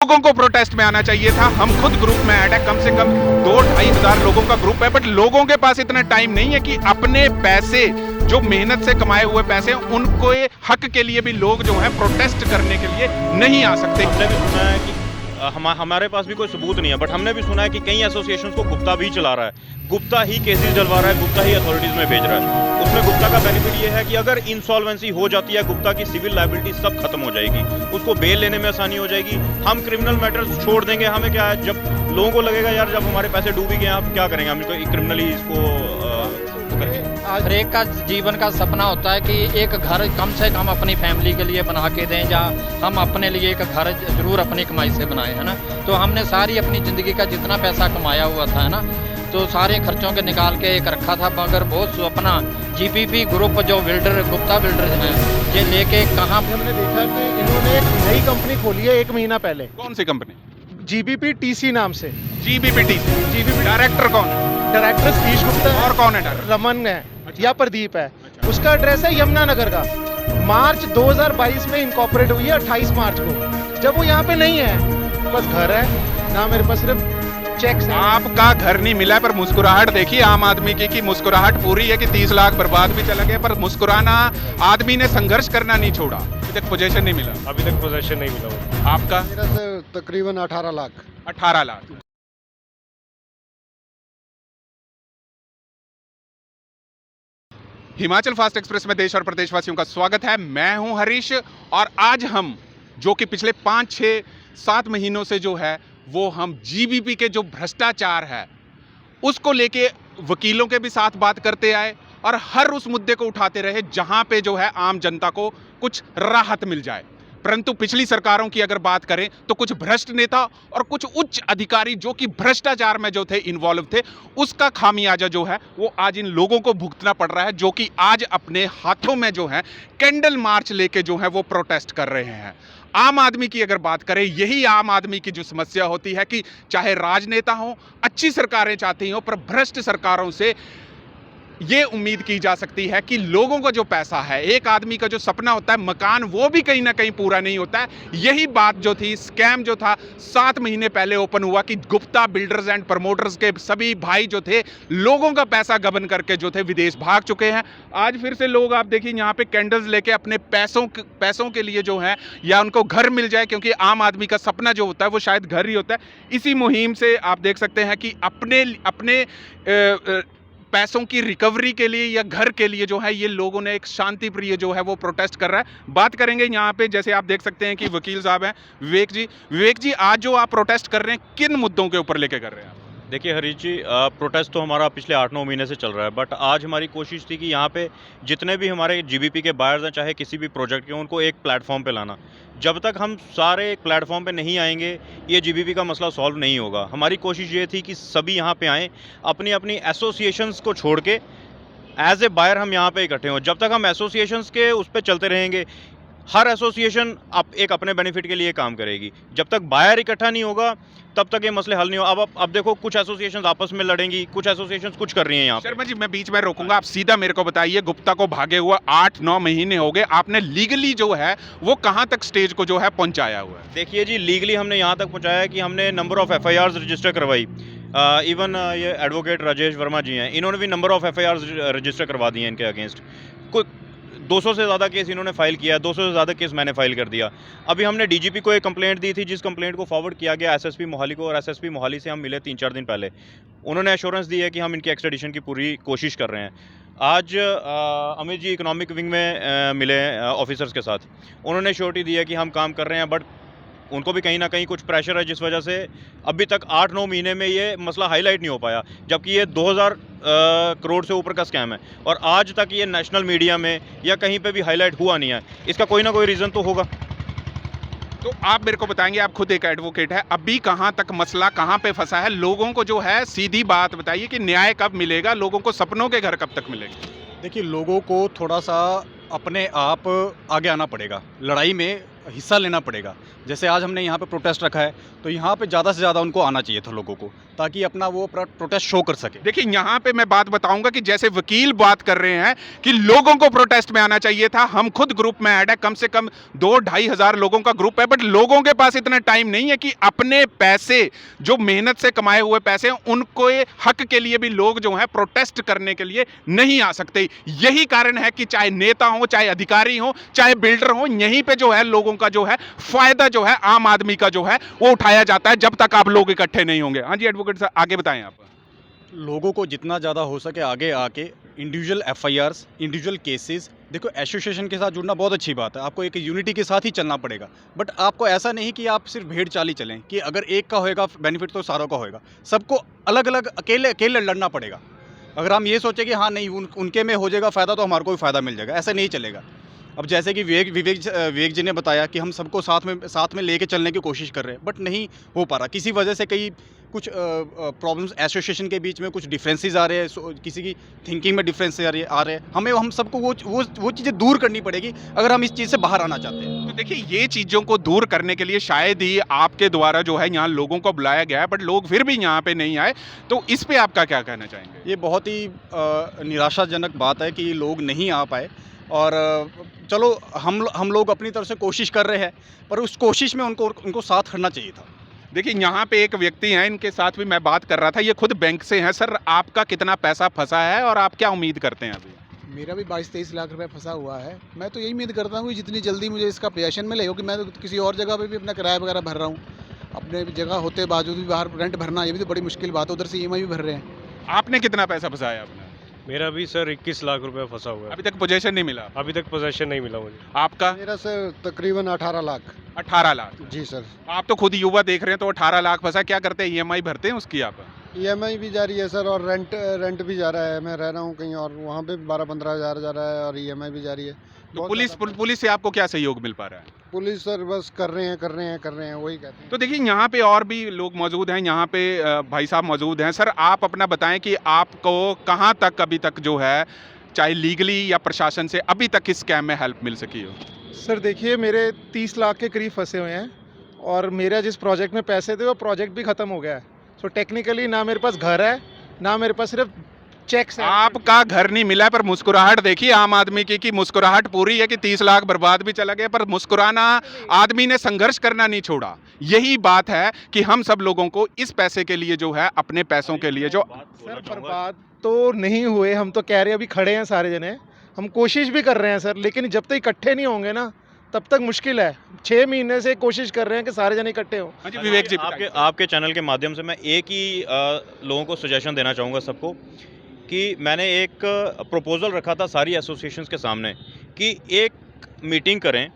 लोगों को प्रोटेस्ट में आना चाहिए था। हम खुद ग्रुप में ऐड है, कम से कम 2-2.5 हजार लोगों का ग्रुप है, बट लोगों के पास इतना टाइम नहीं है कि अपने पैसे जो मेहनत से कमाए हुए पैसे उनको हक के लिए भी लोग जो है प्रोटेस्ट करने के लिए नहीं आ सकते। हमने भी सुना है कि हमारे पास भी कोई सबूत नहीं है, बट हमने भी सुना है कि कई एसोसिएशंस को गुप्ता भी चला रहा है, गुप्ता ही केसेस डलवा रहा है, गुप्ता ही अथॉरिटीज में भेज रहा है। उसमें गुप्ता का बेनिफिट ये है कि अगर इंसॉल्वेंसी हो जाती है, गुप्ता की सिविल लायबिलिटी सब खत्म हो जाएगी, उसको बेल लेने में आसानी हो जाएगी। हम क्रिमिनल मैटर्स छोड़ देंगे। हमें क्या है, जब लोगों को लगेगा यार जब हमारे पैसे डूब ही गए आप क्या करेंगे, हम इसको क्रिमिनली हर एक का जीवन का सपना होता है कि एक घर कम से कम अपनी फैमिली के लिए बना के दें, या हम अपने लिए एक घर जरूर अपनी कमाई से बनाए, है ना। तो हमने सारी अपनी ज़िंदगी का जितना पैसा कमाया हुआ था, है ना, तो सारे खर्चों के निकाल के एक रखा था, मगर बहुत अपना जीपीपी ग्रुप जो बिल्डर गुप्ता बिल्डर हैं ये लेके कहाँ। हमने देखा कि इन्होंने एक नई कंपनी खोली है 1 महीना पहले, कौन सी कंपनी? GBPTC नाम से। GBPTC डायरेक्टर कौन है? डायरेक्टर सतीश गुप्ता है, और कौन है डायरेक्टर? रमन है या प्रदीप है। उसका एड्रेस है यमुनानगर का। मार्च 2022 में इनकॉर्पोरेट हुई है, 28 मार्च को। जब वो यहाँ पे नहीं है, बस घर है ना, मेरे पास सिर्फ चेक्स हैं। आपका घर नहीं मिला है, पर मुस्कुराहट देखिए आम आदमी की मुस्कुराहट पूरी है कि 30 लाख बर्बाद भी चला गया, पर मुस्कुराना आदमी ने संघर्ष करना नहीं छोड़ा। अभी तक पोजीशन नहीं मिला। अभी तक पोजीशन नहीं मिला। आपका? मेरा से तकरीबन 18 लाख। 18 लाख। हिमाचल फास्ट एक्सप्रेस में देश और प्रदेशवासियों का स्वागत है। मैं हूं हरीश, और आज हम जो कि पिछले 5, 6, 7 महीनों से जो है वो हम जीबीपी के जो भ्रष्टाचार है उसको लेके वकीलों के भी साथ बात करते आए और हर उस मुद्दे को उठाते रहे जहां पे जो है आम जनता को कुछ राहत मिल जाए। परंतु पिछली सरकारों की अगर बात करें तो कुछ भ्रष्ट नेता और कुछ उच्च अधिकारी जो कि भ्रष्टाचार में जो थे इन्वॉल्व थे, उसका खामियाजा जो है वो आज इन लोगों को भुगतना पड़ रहा है, जो कि आज अपने हाथों में जो है कैंडल मार्च लेके जो है वो प्रोटेस्ट कर रहे हैं। आम आदमी की अगर बात करें, यही आम आदमी की जो समस्या होती है कि चाहे राजनेता हो, अच्छी सरकारें चाहती हो, पर भ्रष्ट सरकारों से ये उम्मीद की जा सकती है कि लोगों का जो पैसा है, एक आदमी का जो सपना होता है मकान, वो भी कहीं ना कहीं पूरा नहीं होता है। यही बात जो थी, स्कैम जो था 7 महीने पहले ओपन हुआ कि गुप्ता बिल्डर्स एंड प्रमोटर्स के सभी भाई जो थे लोगों का पैसा गबन करके जो थे विदेश भाग चुके हैं। आज फिर से लोग आप देखिए यहाँ पे कैंडल्स लेके अपने पैसों के लिए जो है, या उनको घर मिल जाए, क्योंकि आम आदमी का सपना जो होता है वो शायद घर ही होता है। इसी मुहिम से आप देख सकते हैं कि अपने पैसों की रिकवरी के लिए या घर के लिए जो है ये लोगों ने एक शांति प्रिय जो है वो प्रोटेस्ट कर रहा है। बात करेंगे यहाँ पे, जैसे आप देख सकते हैं कि वकील साहब हैं विवेक जी, आज जो आप प्रोटेस्ट कर रहे हैं किन मुद्दों के ऊपर लेके कर रहे हैं आप? देखिए हरीश जी, प्रोटेस्ट तो हमारा पिछले 8-9 महीने से चल रहा है, बट आज हमारी कोशिश थी कि यहाँ पे जितने भी हमारे जीबीपी के बायर्स हैं, चाहे किसी भी प्रोजेक्ट के, उनको एक प्लेटफॉर्म पे लाना। जब तक हम सारे एक प्लेटफॉर्म पे नहीं आएंगे ये जीबीपी का मसला सॉल्व नहीं होगा। हमारी कोशिश ये थी कि सभी यहाँ पे आएँ, अपनी अपनी एसोसिएशंस को छोड़ के एज ए बायर हम यहाँ पे इकट्ठे हों। जब तक हम एसोसिएशंस के उस पर चलते रहेंगे, हर एसोसिएशन एक अपने बेनिफिट के लिए काम करेगी। जब तक बायर इकट्ठा नहीं होगा तब तक ये मसले हल नहीं हो। अब देखो, कुछ एसोसिएशंस आपस में लड़ेंगी, कुछ एसोसिएशंस कुछ कर रही हैं यहाँ पे। शर्मा जी, मैं बीच में रोकूंगा, आप सीधा मेरे को बताइए, गुप्ता को भागे हुआ 8-9 महीने हो गए, आपने लीगली जो है वो कहाँ तक स्टेज को जो है पहुंचाया हुआ है? देखिए जी, लीगली हमने यहाँ तक पहुँचाया कि हमने नंबर ऑफ FIRs रजिस्टर करवाई। इवन ये एडवोकेट राजेश वर्मा जी हैं, इन्होंने भी नंबर ऑफ FIRs रजिस्टर करवा दिए हैं इनके अगेंस्ट। 200 से ज़्यादा केस इन्होंने फाइल किया है, 200 से ज़्यादा केस मैंने फाइल कर दिया। अभी हमने डीजीपी को एक कंप्लेंट दी थी, जिस कंप्लेंट को फॉरवर्ड किया गया एसएसपी मोहाली को, और एसएसपी मोहाली से हम मिले 3-4 दिन पहले। उन्होंने एश्योरेंस दी है कि हम इनकी एक्सट्रेडिशन की पूरी कोशिश कर रहे हैं। आज अमित जी इकोनॉमिक विंग में मिले ऑफिसर्स के साथ, उन्होंने श्योरिटी दी है कि हम काम कर रहे हैं, बट उनको भी कहीं ना कहीं कुछ प्रेशर है, जिस वजह से अभी तक 8-9 महीने में ये मसला हाईलाइट नहीं हो पाया, जबकि ये 2000 करोड़ से ऊपर का स्कैम है, और आज तक ये नेशनल मीडिया में या कहीं पे भी हाईलाइट हुआ नहीं है। इसका कोई ना कोई रीज़न तो होगा। तो आप मेरे को बताएंगे, आप खुद एक एडवोकेट है, अभी कहाँ तक मसला कहाँ पे फंसा है? लोगों को जो है सीधी बात बताइए कि न्याय कब मिलेगा, लोगों को सपनों के घर कब तक मिलेंगे? देखिए, लोगों को थोड़ा सा अपने आप आगे आना पड़ेगा। लड़ाई में हिस्सा लेना पड़ेगा। जैसे आज हमने यहाँ पे प्रोटेस्ट रखा है, तो यहाँ पे ज़्यादा से ज़्यादा उनको आना चाहिए था लोगों को, ताकि अपना वो प्रोटेस्ट शो कर सके। देखिए यहाँ पे मैं बात बताऊंगा कि जैसे वकील बात कर रहे हैं कि लोगों को प्रोटेस्ट में आना चाहिए था। हम खुद ग्रुप में ऐड है, कम से कम 2-2.5 हज़ार लोगों का ग्रुप है, बट लोगों के पास इतना टाइम नहीं है कि अपने पैसे जो मेहनत से कमाए हुए पैसे हैं उनको हक के लिए भी लोग जो है प्रोटेस्ट करने के लिए नहीं आ सकते। यही कारण है कि चाहे नेता हो, चाहे अधिकारी हो, चाहे बिल्डर हो, यहीं पे जो है लोगों का जो है फायदा जो है आम आदमी का जो है वो उठाया जाता है जब तक आप लोग इकट्ठे नहीं होंगे। हाँ जी एडवोकेट साहब आगे बताएं आप। लोगों को जितना ज़्यादा हो सके आगे आके इंडिविजुअल एफआईआर्स, इंडिविजुअल केसेस, देखो एसोसिएशन के साथ जुड़ना बहुत अच्छी बात है, आपको एक यूनिटी के साथ ही चलना पड़ेगा। बट आपको ऐसा नहीं कि आप सिर्फ भेड़ चाल ही चलें कि अगर एक का होएगा बेनिफिट तो सारों का होएगा। सबको अलग अलग अकेले अकेले लड़ना पड़ेगा। अगर हम ये सोचें कि हाँ नहीं उनके में हो जाएगा फ़ायदा तो हमारे को भी फ़ायदा मिल जाएगा, ऐसा नहीं चलेगा। अब जैसे कि विवेक जी ने बताया कि हम सबको साथ में लेके चलने की कोशिश कर रहे हैं, बट नहीं हो पा रहा। किसी वजह से कई कुछ प्रॉब्लम्स एसोसिएशन के बीच में कुछ डिफरेंसेस आ रहे हैं, किसी की थिंकिंग में डिफरेंस आ रहे हैं। हम सबको वो चीज़ें दूर करनी पड़ेगी अगर हम इस चीज़ से बाहर आना चाहते हैं। तो देखिए ये चीज़ों को दूर करने के लिए शायद ही आपके द्वारा जो है यहाँ लोगों को बुलाया गया है, बट लोग फिर भी यहाँ पे नहीं आए, तो इस पे आपका क्या कहना चाहेंगे? ये बहुत ही निराशाजनक बात है कि लोग नहीं आ पाए। और चलो हम लोग अपनी तरफ से कोशिश कर रहे हैं, पर उस कोशिश में उनको साथ करना चाहिए था। देखिए यहाँ पे एक व्यक्ति हैं, इनके साथ भी मैं बात कर रहा था, ये खुद बैंक से हैं। सर आपका कितना पैसा फंसा है और आप क्या उम्मीद करते हैं अभी? मेरा भी 22-23 लाख रुपए फंसा हुआ है। मैं तो यही उम्मीद करता हूँ कि जितनी जल्दी मुझे इसका पोजेशन मिले, क्योंकि मैं तो किसी और जगह पे भी अपना किराया वगैरह भर रहा हूँ। अपने जगह होते बावजूद भी बाहर रेंट भरना, ये भी तो बड़ी मुश्किल बात है। उधर से EMI भी भर रहे हैं। आपने कितना पैसा फंसाया अपना? मेरा भी सर 21 लाख रुपए फंसा हुआ है। अभी तक पोजीशन नहीं मिला? अभी तक पोजेशन नहीं मिला मुझे। आपका? मेरा सर तकरीबन 18 लाख। 18 लाख? जी सर। आप तो खुद युवा देख रहे हैं, तो 18 लाख फंसा। क्या करते हैं, EMI भरते हैं उसकी आप? EMI भी जा रही है सर, और रेंट भी जा रहा है। मैं रह रहा हूँ कहीं और, वहाँ पे 12-15 हज़ार जा रहा है, और EMI भी जा रही है। तो पुलिस से आपको क्या सहयोग मिल पा रहा है? पुलिस सर बस कर रहे हैं, वही कहते हैं। तो देखिए यहाँ पे और भी लोग मौजूद हैं, यहाँ पे भाई साहब मौजूद हैं। सर आप अपना बताएं कि आपको कहाँ तक अभी तक जो है, चाहे लीगली या प्रशासन से, अभी तक इस स्कैम में हेल्प मिल सकी हो? सर देखिए मेरे 30 लाख के करीब फंसे हुए हैं, और मेरा जिस प्रोजेक्ट में पैसे थे वो प्रोजेक्ट भी ख़त्म हो गया है। सो टेक्निकली ना मेरे पास घर है, ना मेरे पास सिर्फ चेक्स है। आपका घर नहीं मिला है, पर मुस्कुराहट देखिए आम आदमी की मुस्कुराहट पूरी है कि 30 लाख बर्बाद भी चला गया, पर मुस्कुराना, आदमी ने संघर्ष करना नहीं छोड़ा। यही बात है कि हम सब लोगों को इस पैसे के लिए जो है, अपने पैसों के लिए जो सर बर्बाद तो नहीं हुए, हम तो कह रहे हैं अभी खड़े हैं सारे जने, हम कोशिश भी कर रहे हैं सर, लेकिन जब तक इकट्ठे नहीं होंगे ना तब तक मुश्किल है। 6 महीने से कोशिश कर रहे हैं कि सारे जने इकट्ठे हों। हाँ जी विवेक जी, आपके चैनल के माध्यम से मैं एक ही लोगों को सजेशन देना चाहूँगा सबको, कि मैंने एक प्रपोज़ल रखा था सारी एसोसिएशंस के सामने कि एक मीटिंग करें,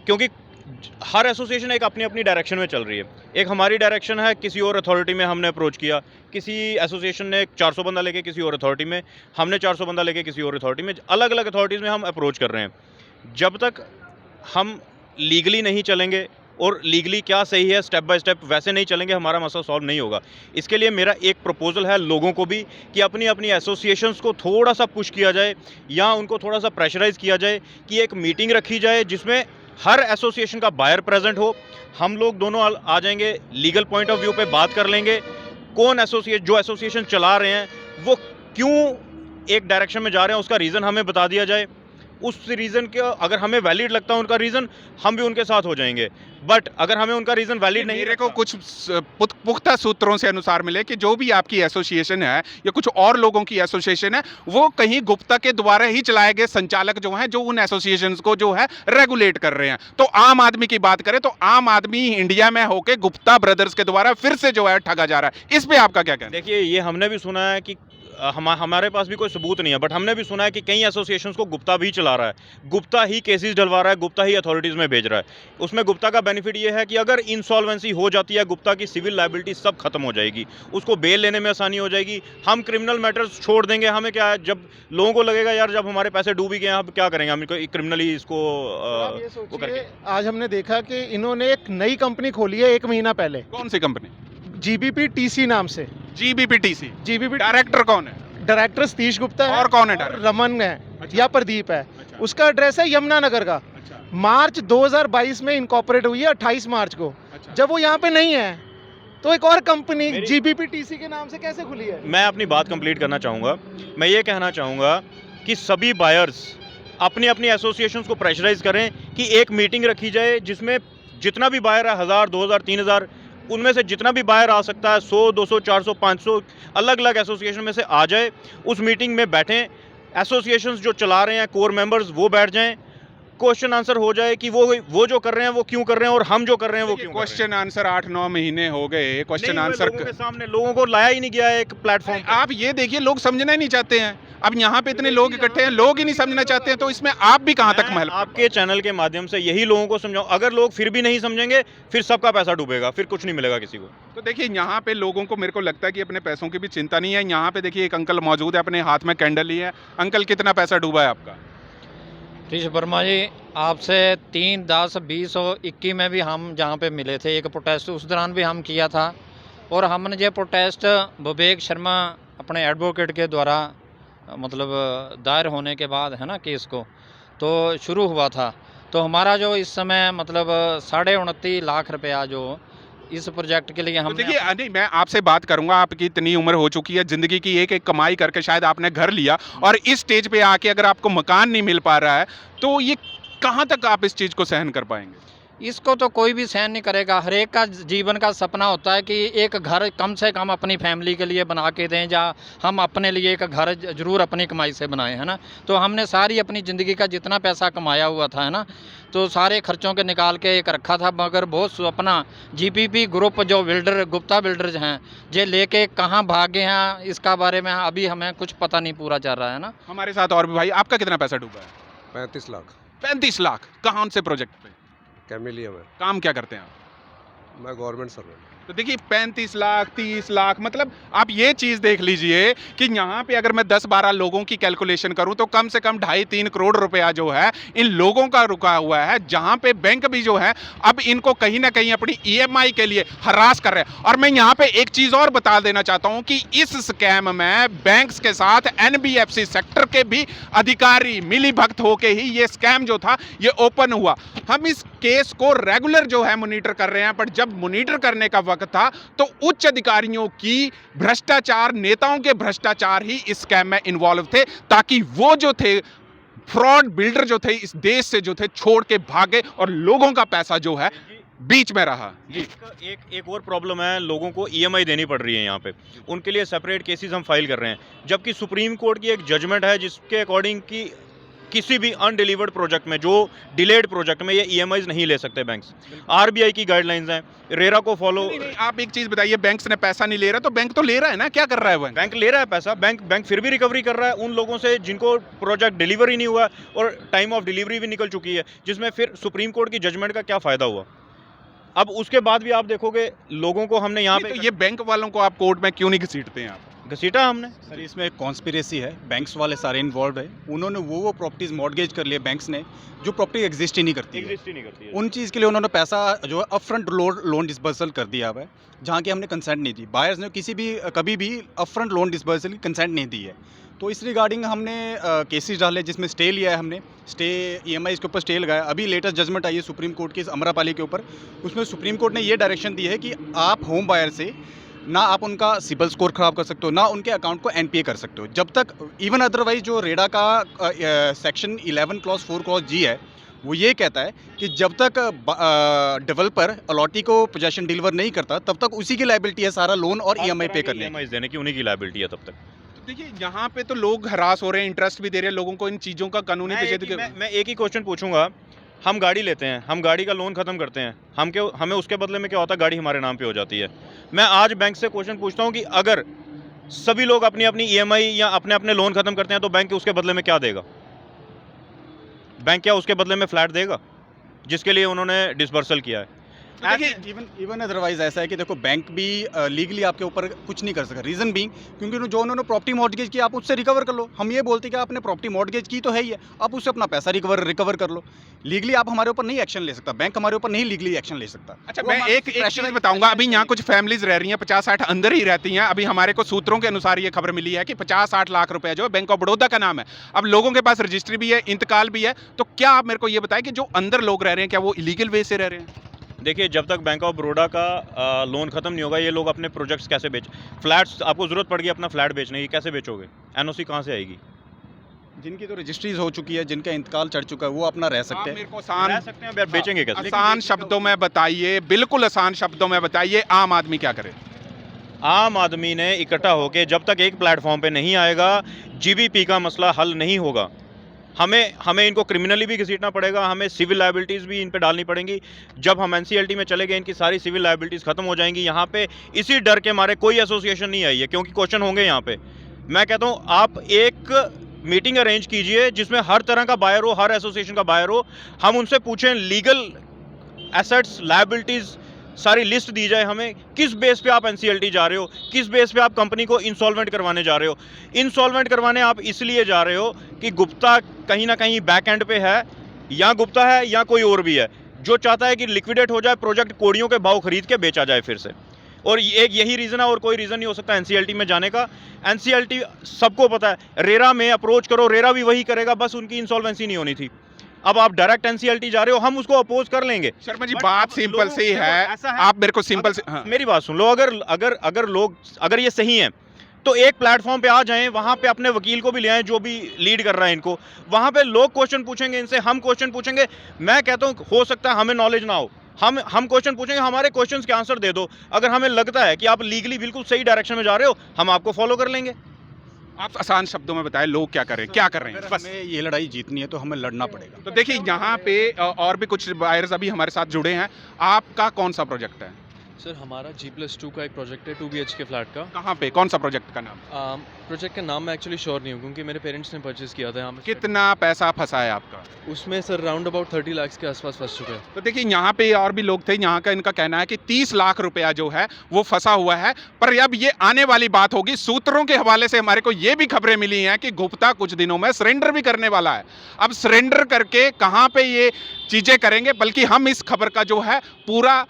क्योंकि हर एसोसिएशन एक अपनी अपनी डायरेक्शन में चल रही है। एक हमारी डायरेक्शन है, किसी और अथॉरिटी में हमने अप्रोच किया, किसी एसोसिएशन ने 400 बंदा लेके किसी और अथॉरिटी में, हमने 400 बंदा लेके किसी और अथॉरिटी में, अलग अलग अथॉरिटीज़ में हम अप्रोच कर रहे हैं। जब तक हम लीगली नहीं चलेंगे और लीगली क्या सही है स्टेप बाय स्टेप वैसे नहीं चलेंगे, हमारा मसला सॉल्व नहीं होगा। इसके लिए मेरा एक प्रपोजल है लोगों को भी, कि अपनी अपनी एसोसिएशंस को थोड़ा सा पुश किया जाए, या उनको थोड़ा सा प्रेशराइज़ किया जाए कि एक मीटिंग रखी जाए जिसमें हर एसोसिएशन का बायर प्रेजेंट हो। हम लोग दोनों आ जाएंगे, लीगल पॉइंट ऑफ व्यू पे बात कर लेंगे, कौन जो एसोसिएशन चला रहे हैं वो क्यों एक डायरेक्शन में जा रहे हैं, उसका रीज़न हमें बता दिया जाए। उस रीज़न के अगर हमें वैलिड लगता है उनका रीज़न, हम भी उनके साथ हो जाएंगे। बट अगर हमें उनका रीज़न वैलिड नहीं, मेरे को कुछ पुख्ता सूत्रों से अनुसार मिले कि जो भी आपकी एसोसिएशन है या कुछ और लोगों की एसोसिएशन है, वो कहीं गुप्ता के द्वारा ही चलाए गए संचालक जो हैं, जो उन एसोसिएशंस को जो है रेगुलेट कर रहे हैं। तो आम आदमी की बात करें तो आम आदमी इंडिया में होके गुप्ता ब्रदर्स के द्वारा फिर से जो है ठगा जा रहा है। इस पे आपका क्या कहना है? देखिए ये हमने भी सुना है कि हमारे पास भी कोई सबूत नहीं है, बट हमने भी सुना है कि कई एसोसिएशंस को गुप्ता भी चला रहा है, गुप्ता ही केसेस डलवा रहा है, गुप्ता ही अथॉरिटीज़ में भेज रहा है। उसमें गुप्ता का बेनिफिट ये है कि अगर इंसॉल्वेंसी हो जाती है, गुप्ता की सिविल लायबिलिटी सब खत्म हो जाएगी, उसको बेल लेने में आसानी हो जाएगी। हम क्रिमिनल मैटर्स छोड़ देंगे। हमें क्या है, जब लोगों को लगेगा यार जब हमारे पैसे डूब ही गए, अब क्या करेंगे, हम क्रिमिनली इसको वो करके। आज हमने देखा कि इन्होंने एक नई कंपनी खोली है 1 महीना पहले। कौन सी कंपनी? GBPTC नाम से। GBPTC। GBP डायरेक्टर कौन है? डायरेक्टर सतीश गुप्ता है, और कौन है डायरेक्टर? रमन है अच्छा। या प्रदीप है। अच्छा। उसका एड्रेस है यमुना नगर का। अच्छा। मार्च 2022 में इनकॉर्पोरेट हुई है 28 मार्च को। जब वो यहाँ पे नहीं है तो एक और कंपनी GBPTC के नाम से कैसे खुली है? मैं अपनी बात कंप्लीट करना चाहूँगा। मैं ये कहना चाहूँगा कि सभी बायर्स अपनी अपनी एसोसिएशंस को प्रेशराइज करें कि एक मीटिंग रखी जाए जिसमें जितना भी बायर है 1000, 2000, 3000 उनमें से जितना भी बायर आ सकता है 100, 200, 400, 500 अलग अलग एसोसिएशन में से आ जाए, उस मीटिंग में बैठें। एसोसिएशंस जो चला रहे हैं कोर मेंबर्स वो बैठ जाएं, क्वेश्चन आंसर हो जाए कि वो जो कर रहे हैं वो क्यों कर रहे हैं और हम जो कर रहे हैं वो क्यों कर रहे हैं। क्वेश्चन आंसर 8-9 महीने हो गए, क्वेश्चन आंसर लोगों के सामने लोगों को लाया ही नहीं गया है एक प्लेटफॉर्म। आप ये देखिए, लोग समझना ही नहीं चाहते हैं। अब यहाँ पे इतने लोग इकट्ठे हैं, लोग ही नहीं समझना चाहते हैं, तो इसमें आप भी कहाँ तक महल? आपके चैनल के माध्यम से यही लोगों को समझाऊं, अगर लोग फिर भी नहीं समझेंगे फिर सबका पैसा डूबेगा, फिर कुछ नहीं मिलेगा किसी को। तो देखिए, यहाँ पे लोगों को मेरे को लगता है कि अपने पैसों की भी चिंता नहीं है। यहाँ पे देखिए एक अंकल मौजूद है, अपने हाथ में कैंडल ही है। अंकल, कितना पैसा डूबा है आपका? ऋषि वर्मा जी, आपसे 3, 10, 20 और 21 में भी हम जहाँ पे मिले थे, एक प्रोटेस्ट उस दौरान भी हम किया था। और हमने ये प्रोटेस्ट विवेक शर्मा अपने एडवोकेट के द्वारा मतलब दायर होने के बाद है ना केस को, तो शुरू हुआ था। तो हमारा जो इस समय मतलब 29.5 लाख रुपया जो इस प्रोजेक्ट के लिए तो हमने देखिए, नहीं, मैं आपसे बात करूंगा। आपकी इतनी उम्र हो चुकी है, जिंदगी की एक एक कमाई करके शायद आपने घर लिया, और इस स्टेज पे आके अगर आपको मकान नहीं मिल पा रहा है तो ये कहाँ तक आप इस चीज को सहन कर पाएंगे? इसको तो कोई भी सहन नहीं करेगा। हर एक का जीवन का सपना होता है कि एक घर कम से कम अपनी फैमिली के लिए बना के दें, या हम अपने लिए एक घर जरूर अपनी कमाई से बनाएं, है ना। तो हमने सारी अपनी ज़िंदगी का जितना पैसा कमाया हुआ था, है ना, तो सारे खर्चों के निकाल के एक रखा था। मगर बहुत अपना GPP ग्रुप जो बिल्डर गुप्ता बिल्डर्स हैं, ये लेके कहाँ भागे हैं इसका बारे में अभी हमें कुछ पता नहीं पूरा चल रहा है ना। हमारे साथ और भी भाई, आपका कितना पैसा डूबा है? 35 लाख 35 लाख। कहाँ से प्रोजेक्ट पे? कैमिलिया में। काम क्या करते हैं आप? मैं गवर्नमेंट सर्वेंट। तो देखिए, 35 लाख, 30 लाख, मतलब आप ये चीज़ देख लीजिए कि यहाँ पे अगर मैं 10-12 लोगों की कैलकुलेशन करूँ तो कम से कम 2.5-3 करोड़ रुपया जो है इन लोगों का रुका हुआ है, जहाँ पे बैंक भी जो है अब इनको कहीं ना कहीं अपनी EMI के लिए हरास कर रहे हैं। और मैं यहाँ पे एक चीज़ और बता देना चाहता हूँ कि इस स्कैम में बैंक्स के साथ NBFC सेक्टर के भी अधिकारी मिली भगत होके ही ये स्कैम जो था ये ओपन हुआ। हम इस केस को रेगुलर जो है मॉनिटर कर रहे हैं, पर जब मॉनिटर करने का वक्त था तो उच्च अधिकारियों की भ्रष्टाचार, नेताओं के भ्रष्टाचार ही इस स्कैम में इन्वॉल्व थे, ताकि वो जो थे फ्रॉड बिल्डर जो थे इस देश से जो थे छोड़ के भागे और लोगों का पैसा जो है बीच में रहा। एक और प्रॉब्लम है, लोगों को EMI देनी पड़ रही है यहाँ पे, उनके लिए सेपरेट केसेस हम फाइल कर रहे हैं, जबकि सुप्रीम कोर्ट की एक जजमेंट है जिसके अकॉर्डिंग की किसी भी अनडिलीवर्ड प्रोजेक्ट में, जो डिलेड प्रोजेक्ट में, ये EMIs नहीं ले सकते बैंक्स। RBI की गाइडलाइंस हैं, रेरा को फॉलो। नहीं, आप एक चीज बताइए, बैंक्स ने पैसा नहीं ले रहा तो बैंक तो ले रहा है ना, क्या कर रहा है? बैंक ले रहा है पैसा, बैंक फिर भी रिकवरी कर रहा है उन लोगों से जिनको प्रोजेक्ट डिलीवर ही नहीं हुआ और टाइम ऑफ डिलीवरी भी निकल चुकी है, जिसमें फिर सुप्रीम कोर्ट की जजमेंट का क्या फ़ायदा हुआ। अब उसके बाद भी आप देखोगे लोगों को हमने यहाँ पे, तो ये बैंक वालों को आप कोर्ट में क्यों नहीं घसीटते हैं? आप घसीटा हमने। सर, इसमें एक कॉन्स्पिरेसी है, बैंक्स वाले सारे इन्वॉल्व है। उन्होंने वो प्रॉपर्टीज मॉर्गेज कर लिए बैंक्स ने जो प्रॉपर्टी एग्जिस्ट ही नहीं करती है। उन चीज़ के लिए उन्होंने पैसा जो है अपफ्रंट लोन डिस्बर्सल कर दिया हुआ है, जहाँ की हमने कंसेंट नहीं दी। बायर्स ने कभी भी अपफ्रंट लोन डिस्बर्सल की कंसेंट नहीं दी है। तो इस रिगार्डिंग हमने केसेस डाले जिसमें स्टे लिया है, हमने स्टे EMI के ऊपर स्टे लगाया। अभी लेटेस्ट जजमेंट आई है सुप्रीम कोर्ट की अमरापाली के ऊपर, उसमें सुप्रीम कोर्ट ने ये डायरेक्शन दी है कि आप होम बायर से ना आप उनका सिबिल स्कोर खराब कर सकते हो, ना उनके अकाउंट को NPA कर सकते हो, जब तक इवन अदरवाइज जो रेडा का सेक्शन 11 क्लॉज 4 क्लॉज G है, वो ये कहता है कि जब तक डेवलपर अलॉटी को पोजेशन डिलीवर नहीं करता तब तक उसी की लायबिलिटी है सारा लोन और EMI पे करने EMI देने की, उन्हीं की लायबिलिटी है तब तक। देखिए, यहाँ पे तो लोग हरास हो रहे हैं, इंटरेस्ट भी दे रहे हैं लोगों को इन चीज़ों का कानूनी मैं एक ही क्वेश्चन पूछूंगा, हम गाड़ी लेते हैं, हम गाड़ी का लोन खत्म करते हैं, हमें उसके बदले में क्या होता है, गाड़ी हमारे नाम पे हो जाती है। मैं आज बैंक से क्वेश्चन पूछता हूँ कि अगर सभी लोग अपनी अपनी EMI या अपने अपने लोन खत्म करते हैं तो बैंक उसके बदले में क्या देगा? बैंक क्या उसके बदले में फ्लैट देगा जिसके लिए उन्होंने डिसबर्सल किया है? देखिए इवन अदरवाइज ऐसा है कि देखो बैंक भी लीगली आपके ऊपर कुछ नहीं कर सकता, रीजन बीइंग क्योंकि जो उन्होंने प्रॉपर्टी मॉर्गेज की आप उससे रिकवर कर लो। हम ये बोलते हैं कि आपने प्रॉपर्टी मॉर्गेज की तो है ही है, आप उससे अपना पैसा रिकवर कर लो। लीगली आप हमारे ऊपर नहीं एक्शन ले सकता, बैंक हमारे ऊपर नहीं लीगली एक्शन ले सकता। अच्छा, वो मैं हमारे एक चीज बताऊंगा। अभी यहाँ कुछ फैमिलीज रह रही हैं, 50-60 अंदर ही रहती हैं। अभी हमारे को सूत्रों के अनुसार ये खबर मिली है कि 50-60 लाख रुपए जो है बैंक ऑफ बड़ौदा का नाम है। अब लोगों के पास रजिस्ट्री भी है, इंतकाल भी है, तो क्या आप मेरे को ये बताएं कि जो अंदर लोग रह रहे हैं क्या वो इलीगल वे से रह रहे हैं? देखिए, जब तक बैंक ऑफ बड़ौदा का लोन खत्म नहीं होगा, ये लोग अपने प्रोजेक्ट्स कैसे बेच, फ्लैट्स आपको ज़रूरत पड़ गई अपना फ्लैट बेचने की, कैसे बेचोगे? एनओसी कहाँ से आएगी? जिनकी तो रजिस्ट्रीज हो चुकी है, जिनका इंतकाल चढ़ चुका है, वो अपना रह सकते आप हैं। मेरे को रह सकते हैं, बेचेंगे कैसे? आसान शब्दों में बताइए, बिल्कुल आसान शब्दों में बताइए, आम आदमी क्या करे? आम आदमी ने इकट्ठा होकर, जब तक एक प्लेटफॉर्म पे नहीं आएगा, जीबीपी का मसला हल नहीं होगा। हमें इनको क्रिमिनली भी घसीटना पड़ेगा, हमें सिविल लायबिलिटीज़ भी इन पे डालनी पड़ेंगी। जब हम एनसीएलटी में चले गए, इनकी सारी सिविल लायबिलिटीज़ खत्म हो जाएंगी। यहाँ पे इसी डर के मारे कोई एसोसिएशन नहीं आई है, क्योंकि क्वेश्चन होंगे यहाँ पे। मैं कहता हूँ आप एक मीटिंग अरेंज कीजिए जिसमें हर तरह का बायर हो, हर एसोसिएशन का बायर हो। हम उनसे पूछें, लीगल एसेट्स, लायबिलिटीज़ सारी लिस्ट दी जाए हमें, किस बेस पे आप एनसीएलटी जा रहे हो, किस बेस पे आप कंपनी को इंसॉल्वेंट करवाने जा रहे हो। इंसॉल्वेंट करवाने आप इसलिए जा रहे हो कि गुप्ता कहीं ना कहीं बैक एंड पे है, या गुप्ता है या कोई और भी है जो चाहता है कि लिक्विडेट हो जाए, प्रोजेक्ट कोड़ियों के भाव खरीद के बेचा जाए फिर से। और एक यही रीज़न है, और कोई रीज़न नहीं हो सकता एनसीएलटी में जाने का। एनसीएलटी सबको पता है, रेरा में अप्रोच करो, रेरा भी वही करेगा, बस उनकी इंसॉल्वेंसी नहीं होनी थी। अब आप डायरेक्ट एनसीएलटी जा रहे हो, हम उसको अपोज कर लेंगे। शर्मा जी, But बात अब सिंपल लोगों- सी देखो, है, ऐसा है, आप मेरे को सिंपल से मेरी बात सुन लो। अगर ये सही है तो एक प्लेटफॉर्म पे आ जाएं, वहां पे अपने वकील को भी ले आएं जो भी लीड कर रहा है इनको। वहां पे लोग क्वेश्चन पूछेंगे इनसे, हम क्वेश्चन पूछेंगे। मैं कहता हूं हो सकता है हमें नॉलेज ना हो, हम क्वेश्चन पूछेंगे, हमारे क्वेश्चंस के आंसर दे दो। अगर हमें लगता है कि आप लीगली बिल्कुल सही डायरेक्शन में जा रहे हो, हम आपको फॉलो कर लेंगे। आप आसान शब्दों में बताएं, लोग क्या कर रहे हैं, क्या कर रहे हैं? अगर बस। हमें ये लड़ाई जीतनी है तो हमें लड़ना पड़ेगा। तो देखिए, यहाँ पे और भी कुछ बायर्स अभी हमारे साथ जुड़े हैं। आपका कौन सा प्रोजेक्ट है? सर हमारा G+2 का एक प्रोजेक्ट है 2 BHK फ्लैट का। कहाँ पे, कौन सा प्रोजेक्ट का नाम? प्रोजेक्ट का नाम मैं एक्चुअली श्योर नहीं हूँ क्योंकि मेरे पेरेंट्स ने परचेज़ किया था यहाँ पे। कितना पैसा फंसा है आपका? उसमें सर राउंड अबाउट 30 लाख के आसपास फंस चुका है। तो देखिए, यहाँ पे और भी लोग थे, यहाँ का इनका कहना है कि 30 लाख रुपया जो है वो फंसा हुआ है। पर अब ये आने वाली बात होगी। सूत्रों के हवाले से हमारे को ये भी खबरें मिली हैं कि गुप्ता कुछ दिनों में सरेंडर भी करने वाला है। अब सरेंडर करके कहाँ पे ये चीज़ें करेंगे, बल्कि हम इस खबर का जो है पूरा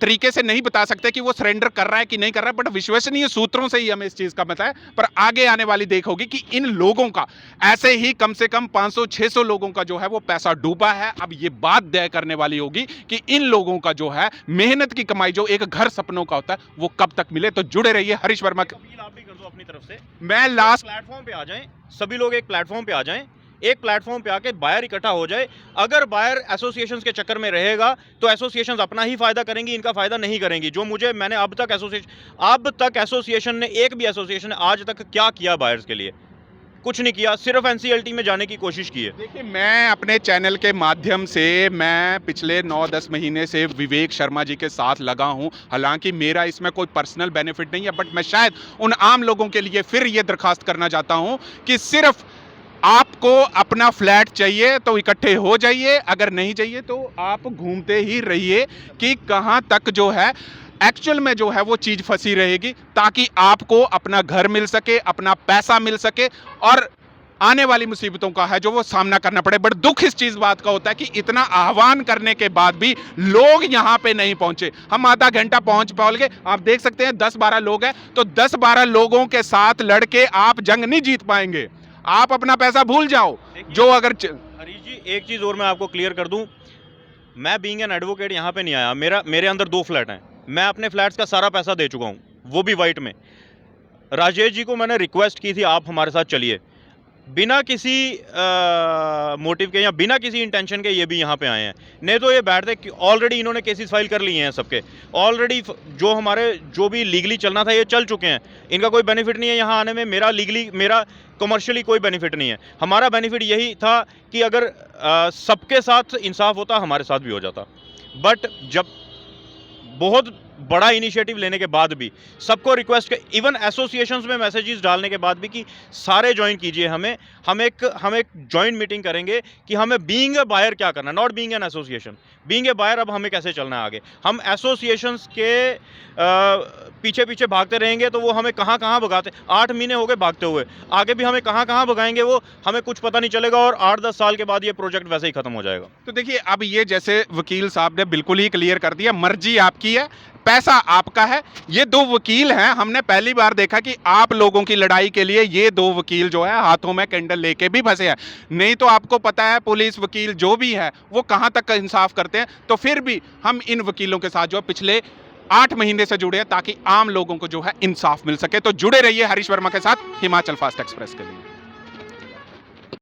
तरीके से नहीं बता सकते कि वो सरेंडर कर रहा है कि नहीं कर रहा है, बट विश्वसनीय सूत्रों से ही हमें इस चीज़ का पता है। पर आगे आने वाली देख होगी कि इन लोगों का ऐसे ही कम से कम 500-600 लोगों का जो है वो पैसा डूबा है। अब ये बात तय करने वाली होगी कि इन लोगों का जो है मेहनत की कमाई, जो एक घर सपनों का होता है, वो कब तक मिले। तो जुड़े रहिए हरीश वर्मा। अपील आप भी कर दो अपनी तरफ से। मैं लास्ट प्लेटफॉर्म पे आ जाएं, सभी लोग एक प्लेटफॉर्म पे आ जाएं, एक प्लेटफॉर्म पे आके बायर इकट्ठा हो जाए। अगर बायर एसोसिएशंस के चक्कर में रहेगा तो एसोसिएशंस अपना ही फायदा करेंगी, इनका फायदा नहीं करेंगी। जो मैंने अब तक एसोसिएशन ने, एक भी एसोसिएशन ने आज तक क्या किया बायर्स के लिए? कुछ नहीं किया, सिर्फ एनसीएलटी में जाने की कोशिश की है। देखिए, मैं अपने चैनल के माध्यम से मैं पिछले 9-10 महीने से विवेक शर्मा जी के साथ लगा हूं। हालांकि मेरा इसमें कोई पर्सनल बेनिफिट नहीं है, बट मैं शायद उन आम लोगों के लिए फिर ये दरखास्त करना चाहता हूं कि सिर्फ आपको अपना फ्लैट चाहिए तो इकट्ठे हो जाइए, अगर नहीं चाहिए तो आप घूमते ही रहिए कि कहां तक जो है एक्चुअल में जो है वो चीज़ फंसी रहेगी, ताकि आपको अपना घर मिल सके, अपना पैसा मिल सके, और आने वाली मुसीबतों का है जो वो सामना करना पड़े। बट दुख इस चीज़ बात का होता है कि इतना आह्वान करने के बाद भी लोग यहाँ पे नहीं पहुँचे। हम आधा घंटा पहुँच गए, आप देख सकते हैं 10-12 लोग हैं, तो 10-12 लोगों के साथ लड़के आप जंग नहीं जीत पाएंगे। आप अपना पैसा भूल जाओ। जो अगर हरीश जी, एक चीज़ और मैं आपको क्लियर कर दूं, मैं बीइंग एन एडवोकेट यहाँ पे नहीं आया। मेरे अंदर 2 फ्लैट हैं, मैं अपने फ्लैट्स का सारा पैसा दे चुका हूँ, वो भी वाइट में। राजेश जी को मैंने रिक्वेस्ट की थी आप हमारे साथ चलिए, बिना किसी मोटिव के या बिना किसी इंटेंशन के ये भी यहाँ पे आए हैं। नहीं तो ये बैठते, ऑलरेडी इन्होंने केसेस फाइल कर लिए हैं सबके, ऑलरेडी जो भी लीगली चलना था ये चल चुके हैं। इनका कोई बेनिफिट नहीं है यहाँ आने में, मेरा कमर्शियली कोई बेनिफिट नहीं है। हमारा बेनिफिट यही था कि अगर सबके साथ इंसाफ होता, हमारे साथ भी हो जाता। बट जब बहुत बड़ा इनिशिएटिव लेने के बाद भी सबको रिक्वेस्ट, इवन एसोसिएशंस में मैसेजेस डालने के बाद भी कि सारे ज्वाइन कीजिए हमें, हम एक जॉइंट मीटिंग करेंगे कि हमें बीइंग ए बायर क्या करना, not being an association, being a buyer अब हमें कैसे चलना है आगे। हम एसोसिएशंस के पीछे पीछे भागते रहेंगे तो वो हमें कहाँ कहाँ भगाते, 8 महीने हो गए भागते हुए, आगे भी हमें कहाँ कहाँ भगाएंगे वो हमें कुछ पता नहीं चलेगा, और 8-10 साल के बाद ये प्रोजेक्ट वैसे ही खत्म हो जाएगा। तो देखिए, अब ये जैसे वकील साहब ने बिल्कुल ही क्लियर कर दिया, मर्जी आपकी है, पैसा आपका है। ये 2 वकील हैं, हमने पहली बार देखा कि आप लोगों की लड़ाई के लिए ये 2 वकील जो है हाथों में कैंडल लेके भी फंसे हैं। नहीं तो आपको पता है पुलिस वकील जो भी है वो कहां तक का इंसाफ करते हैं। तो फिर भी हम इन वकीलों के साथ जो है पिछले 8 महीने से जुड़े हैं ताकि आम लोगों को जो है इंसाफ मिल सके। तो जुड़े रहिए हरीश वर्मा के साथ हिमाचल फास्ट एक्सप्रेस के लिए।